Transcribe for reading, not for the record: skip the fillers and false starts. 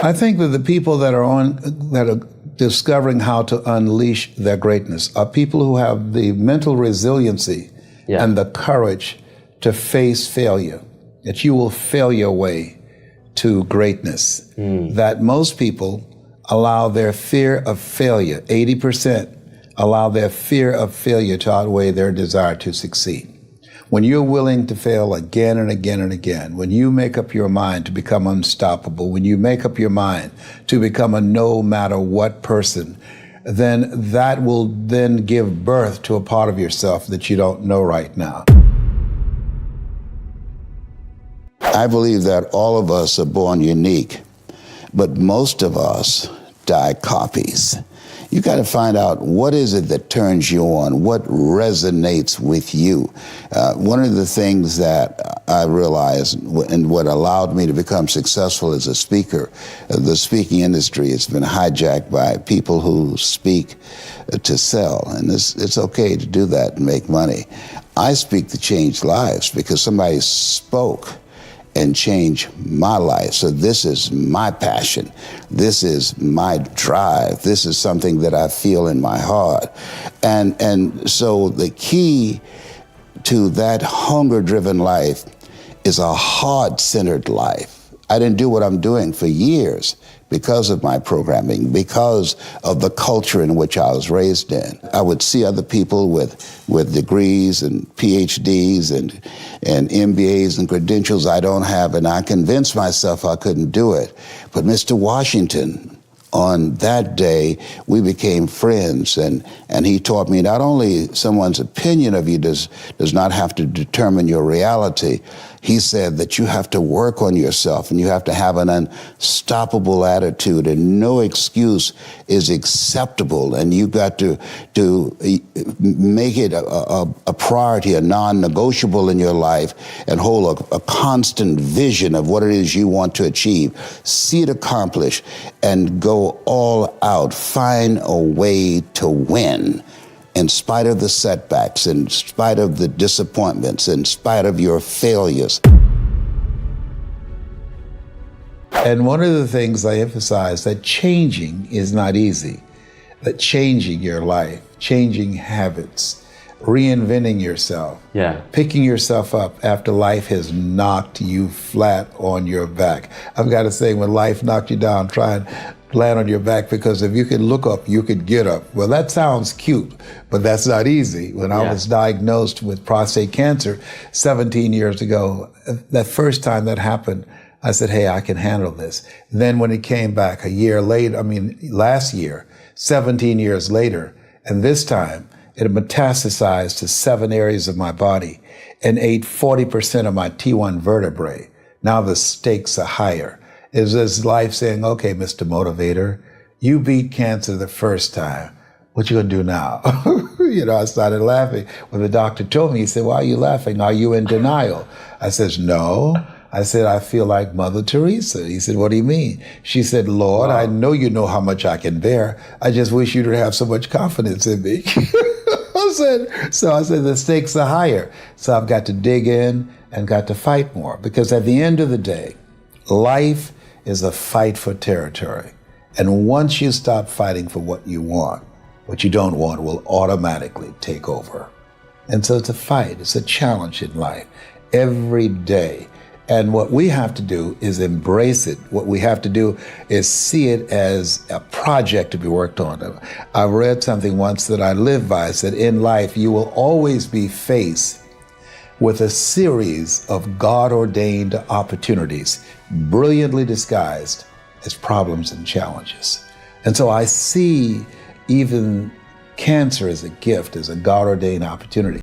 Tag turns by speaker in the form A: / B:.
A: I think that the people that are discovering how to unleash their greatness are people who have the mental resiliency and the courage to face failure, that you will fail your way to greatness. That most people allow their fear of failure, 80%, allow their fear of failure to outweigh their desire to succeed. When you're willing to fail again and again and again, when you make up your mind to become unstoppable, when you make up your mind to become a no matter what person, then that will then give birth to a part of yourself that you don't know right now.
B: I believe that all of us are born unique, but most of us die copies. You got to find out what is it that turns you on, what resonates with you. One of the things that I realized and what allowed me to become successful as a speaker, the speaking industry has been hijacked by people who speak to sell, and it's okay to do that and make money. I speak to change lives because somebody spoke and change my life. So this is my passion. This is my drive. This is something that I feel in my heart. And so the key to that hunger-driven life is a heart-centered life. I didn't do what I'm doing for years because of my programming, because of the culture in which I was raised in. I would see other people with degrees and PhDs and MBAs and credentials I don't have, and I convinced myself I couldn't do it. But Mr. Washington, on that day, we became friends, and he taught me not only someone's opinion of you does not have to determine your reality. He said that you have to work on yourself and you have to have an unstoppable attitude, and no excuse is acceptable, and you got to make it a priority, a non-negotiable in your life, and hold a constant vision of what it is you want to achieve. See it accomplished and go all out. Find a way to win. In spite of the setbacks, in spite of the disappointments, in spite of your failures.
A: And one of the things I emphasize, that changing is not easy, that changing your life, changing habits, reinventing yourself, picking yourself up after life has knocked you flat on your back. I've got to say, when life knocked you down, try and land on your back, because if you could look up, you could get up. Well, that sounds cute, but that's not easy. When I was diagnosed with prostate cancer 17 years ago, that first time that happened, I said, hey, I can handle this. Then when it came back a year later, last year, 17 years later, and this time it metastasized to 7 areas of my body and ate 40% of my T1 vertebrae. Now the stakes are higher. Is this life saying, okay, Mr. Motivator, you beat cancer the first time. What you gonna do now? I started laughing. When the doctor told me, he said, why are you laughing? Are you in denial? I says, no. I said, I feel like Mother Teresa. He said, what do you mean? She said, Lord, I know you know how much I can bear. I just wish you to have so much confidence in me. I said, the stakes are higher. So I've got to dig in and got to fight more, because at the end of the day, life is a fight for territory. And once you stop fighting for what you want, what you don't want will automatically take over. And so it's a fight, it's a challenge in life every day. And what we have to do is embrace it. What we have to do is see it as a project to be worked on. I read something once that I live by. It said, in life, you will always be faced with a series of God-ordained opportunities, brilliantly disguised as problems and challenges. And so I see even cancer as a gift, as a God-ordained opportunity.